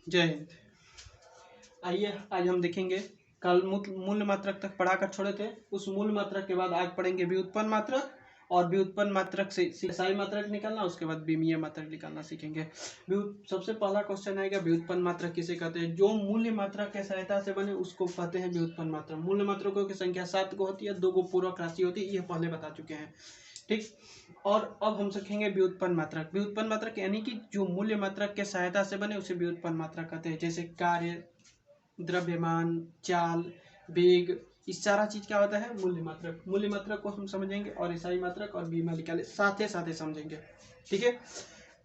जय हिंद। आइए आज हम देखेंगे कल मूल मात्रक तक पढ़ाकर छोड़े थे। उस मूल मात्रक के बाद आज पढ़ेंगे व्युत्पन्न मात्रक, और व्युत्पन्न मात्रक से साई मात्रक निकालना, उसके बाद विमीय मात्रक निकालना सीखेंगे। सबसे पहला क्वेश्चन आएगा व्युत्पन्न मात्रक किसे कहते हैं। जो मूल्य मात्रक के सहायता से बने उसको कहते हैं व्युत्पन्न मात्रक। मूल्य मात्रकों की संख्या 7 को होती है, 2 को पूरक राशि होती है, ये पहले बता चुके हैं। ठीक, और अब हम सीखेंगे व्युत्पन्न मात्रक। व्युत्पन्न मात्रक यानी कि जो मूल्य मात्रक के सहायता से बने उसे व्युत्पन्न मात्रक कहते हैं। जैसे कार्य, द्रव्यमान, चाल, वेग, इस सारा चीज क्या होता है मूल्य मात्रक। मूल्य मात्रक को हम समझेंगे और ईसाई मात्रक और बीमा निकाले साथ समझेंगे। ठीक है,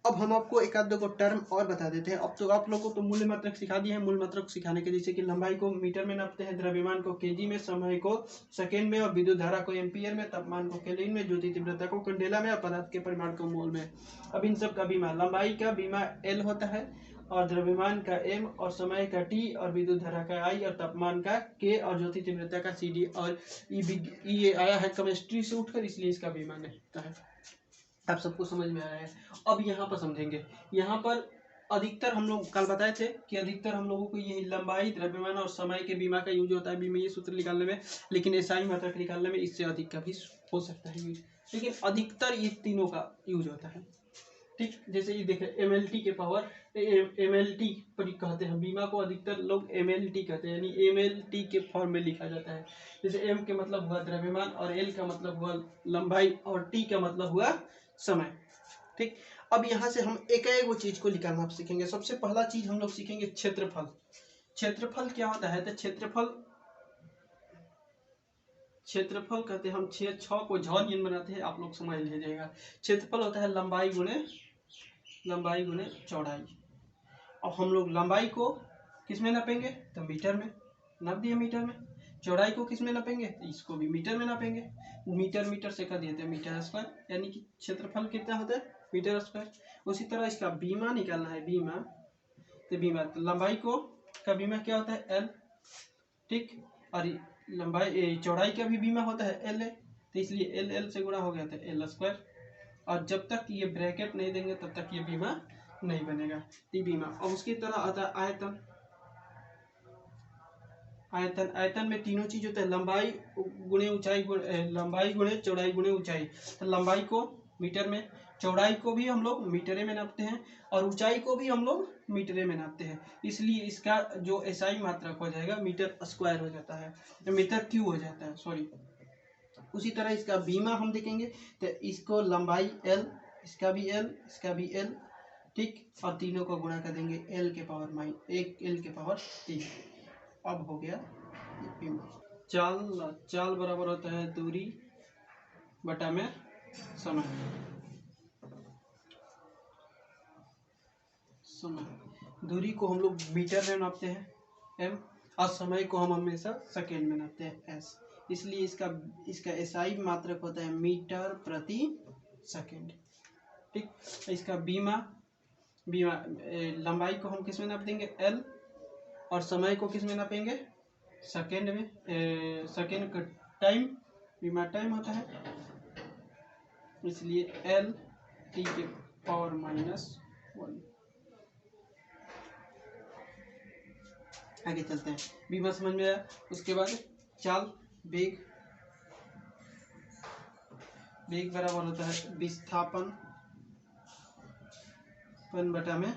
अब हम आपको एक आध दो टर्म और बता देते हैं। अब तो आप लोगों को तो मूल्य मात्रक सिखा दिए हैं। मूल्य मात्रक सिखाने के जैसे कि लंबाई को मीटर में नापते हैं, द्रव्यमान को केजी में, समय को सेकेंड में, और विद्युत धारा को एम्पियर में, तापमान को केल्विन में, ज्योति तीव्रता को कैंडेला में, और पदार्थ के परिमाण को मोल में। अब इन सब का बीमा, लंबाई का बीमा एल होता है, और द्रव्यमान का एम, और समय का टी, और विद्युत धारा का आई, और तापमान का के, और ज्योति तीव्रता का सी डी। और ये आया है केमिस्ट्री से उठकर, इसलिए इसका बीमा नहीं होता है। आप सबको समझ में आया है। अब यहाँ पर समझेंगे। यहाँ पर अधिकतर हम लोग कल बताए थे कि अधिकतर हम लोगों को ये लंबाई, द्रव्यमान और समय के बीमा का यूज होता है बीमीय सूत्र निकालने में, लेकिन एसआई मात्रक निकालने में इससे अधिक का भी हो सकता है यूज, लेकिन अधिकतर ये तीनों का यूज होता है। ठीक, जैसे ये देखें एमएलटी के पावर, एमएलटी कहते हैं बीमा को, अधिकतर लोग एमएलटी कहते हैं, यानी एमएलटी के फॉर्म में लिखा जाता है। जैसे एम के मतलब हुआ द्रव्यमान, और एल का मतलब हुआ लंबाई, और टी का मतलब हुआ समय। ठीक, अब यहाँ से हम एक वो चीज को निकालना सीखेंगे। सबसे पहला चीज हम लोग सीखेंगे क्षेत्रफल। क्षेत्रफल क्या होता है, तो क्षेत्रफल कहते हैं हम 6 को झ बनाते हैं, आप लोग समझ लीजिएगा। क्षेत्रफल होता है लंबाई गुणे चौड़ाई। अब हम लोग लंबाई को किस में नापेंगे, तो मीटर में नाप दिए मीटर में। चौड़ाई को किस में नापेंगे, तो इसको भी मीटर में नापेंगे। मीटर से कर दिए थे मीटर स्क्वायर, यानी कि क्षेत्रफल कितना होता है मीटर स्क्वायर। उसी तरह इसका बीमा निकालना है, बीमा तो लंबाई को का बीमा क्या होता है एल। ठीक, और लंबाई चौड़ाई का भी बीमा होता है एल है, तो इसलिए एल से गुणा हो गया था एल स्क्वायर। और जब तक ये ब्रैकेट नहीं देंगे तब तक ये बीमा नहीं बनेगा, ये बीमा। और उसकी तरह आता है आयतन। आयतन में तीनों चीज होता है, लंबाई गुणे ऊंचाई, लंबाई गुणे चौड़ाई गुणे ऊंचाई। तो लंबाई को मीटर में, चौड़ाई को भी हम लोग मीटरे में नापते हैं, और ऊंचाई को भी हम लोग मीटरे में नापते हैं। इसलिए इसका जो एसआई मात्रक हो जाएगा मीटर स्क्वायर हो जाता है, मीटर क्यूब हो जाता है, सॉरी। उसी तरह इसका बीमा हम देखेंगे, तो इसको लंबाई एल, इसका भी एल, ठीक, और तीनों को गुणा कर देंगे एल के पावर 3। अब हो गया बीमा। चाल बराबर होता है दूरी बटा में समय। दूरी को हम लोग मीटर में नापते हैं एम, और समय को हम हमेशा सेकेंड में नापते हैं एस। इसलिए इसका एसआई मात्रक होता है मीटर प्रति सेकेंड। ठीक, इसका बीमा लंबाई को हम किस में नाप देंगे एल, और समय को किस में नापेंगे सेकेंड में। सेकेंड का टाइम, बीमा टाइम होता है, इसलिए एल टी के पावर -1। आगे चलते हैं, बीमा समझ में आया। उसके बाद चाल, वेग बराबर होता है विस्थापन बटा में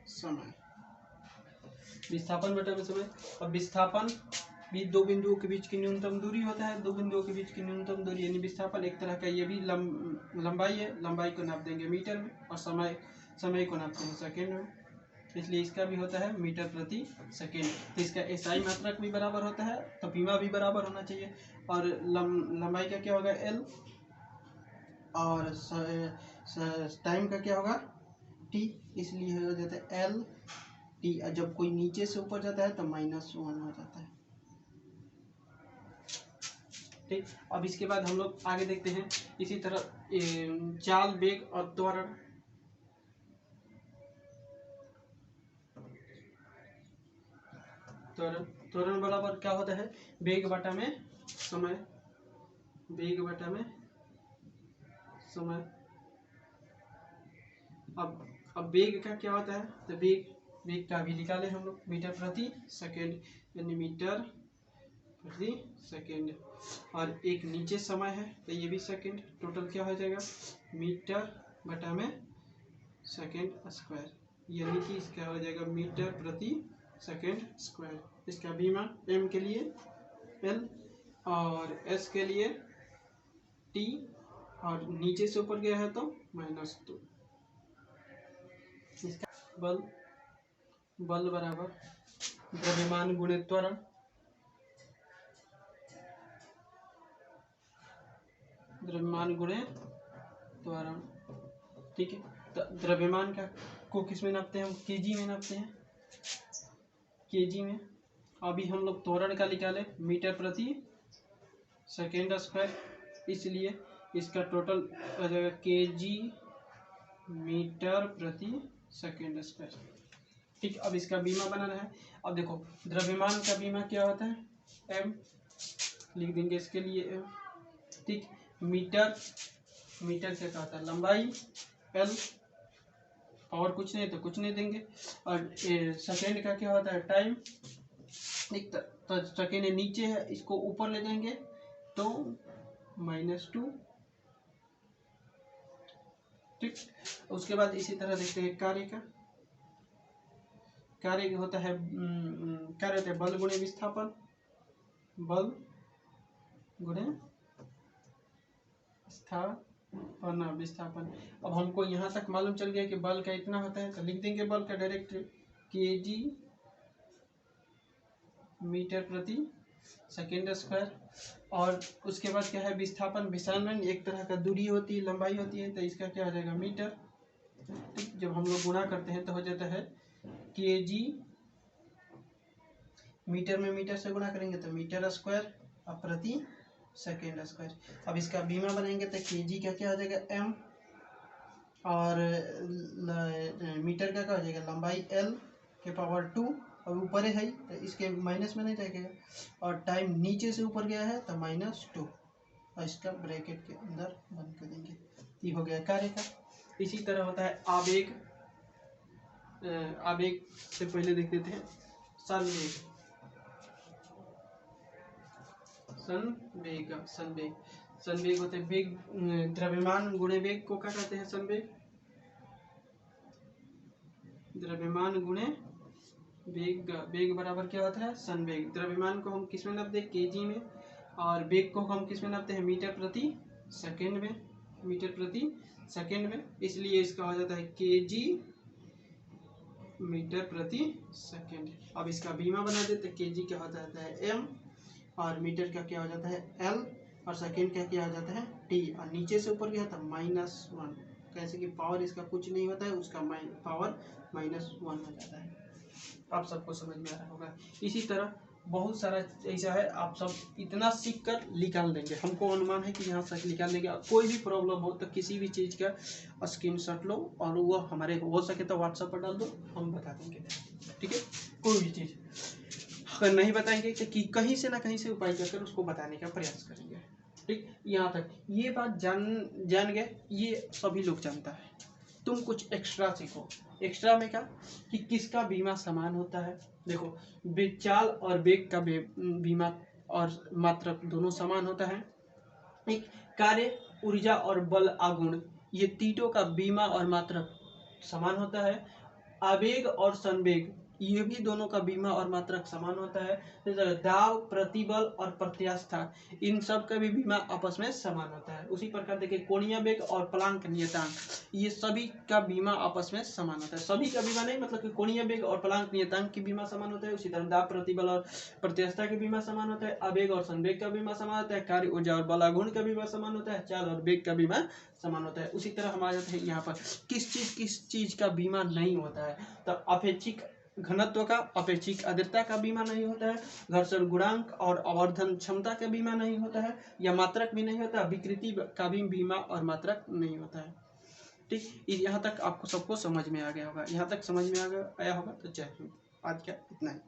समय। अब विस्थापन भी दो बिंदुओं के बीच की न्यूनतम दूरी होता है, दो बिंदुओं के बीच की न्यूनतम दूरी यानी विस्थापन एक तरह का, ये भी लंबाई है। लंबाई को नाप देंगे मीटर में, और समय को नापते हैं सेकेंड में, इसलिए इसका भी होता है मीटर प्रति सेकेंड। तो इसका एसआई मात्रक भी बराबर होता है, तो बीमा भी बराबर होना चाहिए। और लंबाई का क्या होगा एल, और टाइम का क्या होगा टी, इसलिए हो जाता है एल टी। जब कोई नीचे से ऊपर जाता है तो -1 हो जाता है। ठीक, अब इसके बाद हम लोग आगे देखते हैं। इसी तरह चाल, वेग और त्वरण। त्वरण बराबर क्या होता है वेग बटा में समय। अब वेग का क्या होता है, तो वेग का भी निकाले हम लोग मीटर प्रति सेकेंड, यानी मीटर प्रति सेकेंड, और एक नीचे समय है तो ये भी सेकेंड, टोटल क्या हो जाएगा मीटर बटा में सेकेंड स्क्वायर, यानी कि इसका हो जाएगा मीटर प्रति सेकेंड स्क्वायर। इसका भी मान m के लिए l और s के लिए t, और नीचे से ऊपर गया है तो -2। इसका बल बराबर द्रव्यमान गुणे त्वरण, द्रव्यमान गुणे त्वरण, ठीक है। तो द्रव्यमान का को किस में नापते हैं हम, केजी में नापते हैं, केजी में। अभी हम लोग त्वरण का निकाले मीटर प्रति सेकेंड स्क्वायर, इसलिए इसका टोटल आ जाएगा केजी मीटर प्रति सेकेंड स्क्वायर, ठीक। अब इसका बीमा बनाना है। अब देखो द्रव्यमान का बीमा क्या होता है m, लिख देंगे इसके लिए m, ठीक। मीटर क्या होता है लंबाई l, और कुछ नहीं तो कुछ नहीं देंगे, और सेकेंड का क्या होता है टाइम, ठीक। तो सेकेंड नीचे है, इसको ऊपर ले जाएंगे तो -2, ठीक। उसके बाद इसी तरह देखते हैं कार्य होता है बल गुणे विस्थापन, बल गुणे विस्थापन। अब हमको यहाँ तक मालूम चल गया कि बल का इतना होता है, तो लिख देंगे बल का डायरेक्ट केजी मीटर प्रति सेकेंड स्क्वायर। और उसके बाद क्या है विस्थापन, विस्थापन एक तरह का दूरी होती है, लंबाई होती है, तो इसका क्या हो जाएगा मीटर, ठीक। जब हम लोग गुणा करते हैं तो हो जाता है केजी, मीटर में मीटर से गुणा करेंगे तो मीटर स्क्वायर और प्रति सेकेंड स्क्वायर। अब इसका बीमा बनाएंगे तो केजी का क्या हो जाएगा m, और मीटर का क्या हो जाएगा लंबाई l के पावर 2, और ऊपर है तो इसके माइनस में नहीं जाएगा, और टाइम नीचे से ऊपर गया है तो -2, और इसका ब्रैकेट के अंदर बंद कर देंगे। ये हो गया कार्य का। इसी तरह होता है आवेग, आवेग से पहले देख लेते हैं संवेग, संवेग होते हैं वेग, द्रव्यमान गुणे वेग को क्या कहते हैं संवेग, द्रव्यमान गुणे वेग, वेग बराबर क्या होता है संवेग। द्रव्यमान को हम किस में नापते हैं केजी में, और वेग को हम किस में नापते हैं मीटर प्रति सेकेंड में, मीटर प्रति सेकेंड में, इसलिए इसका हो जाता है केजी मीटर प्रति सेकेंड। अब इसका बीमा बना देते, केजी क्या हो जाता है m, और मीटर का क्या हो जाता है l, और सेकेंड का क्या हो जाता है t, और नीचे से ऊपर गया था -1, कैसे कि पावर इसका कुछ नहीं होता है, उसका पावर -1 हो जाता है। आप सबको समझ में आ रहा होगा। इसी तरह बहुत सारा ऐसा है, आप सब इतना सीख कर निकाल देंगे, हमको अनुमान है कि यहाँ तक निकाल देंगे। कोई भी प्रॉब्लम हो तो किसी भी चीज़ का स्क्रीनशॉट लो और वो हमारे हो सके तो व्हाट्सएप पर डाल दो, हम बता देंगे, ठीक है। कोई भी चीज़ अगर नहीं बताएंगे कि कहीं से ना कहीं से उपाय कर उसको बताने का प्रयास करेंगे, ठीक। यहाँ तक ये बात जान गए, ये सभी लोग जानता है। तुम कुछ एक्स्ट्रा सीखो। एक्स्ट्रा में क्या कि किसका बीमा समान होता है। देखो चाल और वेग का बीमा और मात्रक दोनों समान होता है। एक कार्य, ऊर्जा और बल आगुण, ये तीनों का बीमा और मात्रक समान होता है। आवेग और संवेग, ये भी दोनों का बीमा और मात्रक समान होता है। दाब, प्रतिबल और प्रत्यास्था, इन सब का भी बीमा आपस में समान होता है। उसी प्रकार देखिए कोणीय वेग और प्लांक नियतांक, ये सभी का बीमा आपस में समान होता है। सभी का बीमा नहीं, मतलब कि कोणीय वेग और प्लांक नियतांक की बीमा समान होता है। उसी तरह दाब, प्रतिबल और प्रत्यास्था की बीमा समान होता है। आवेग और संवेग का बीमा समान होता है। कार्य, ऊर्जा और बल आगुण का बीमा समान होता है। चाल और वेग का बीमा समान होता है। उसी तरह हम आ जाते हैं यहाँ पर किस चीज का बीमा नहीं होता है, तो अपेक्षिक घनत्व का, अपेक्षिक आर्द्रता का बीमा नहीं होता है। घर्षण गुणांक और आवर्धन क्षमता का बीमा नहीं होता है, या मात्रक भी नहीं होता। विकृति का भी बीमा और मात्रक नहीं होता है, ठीक। यहाँ तक आपको सबको समझ में आ गया होगा। यहाँ तक समझ में आया होगा तो जय हिंद। आज का इतना ही।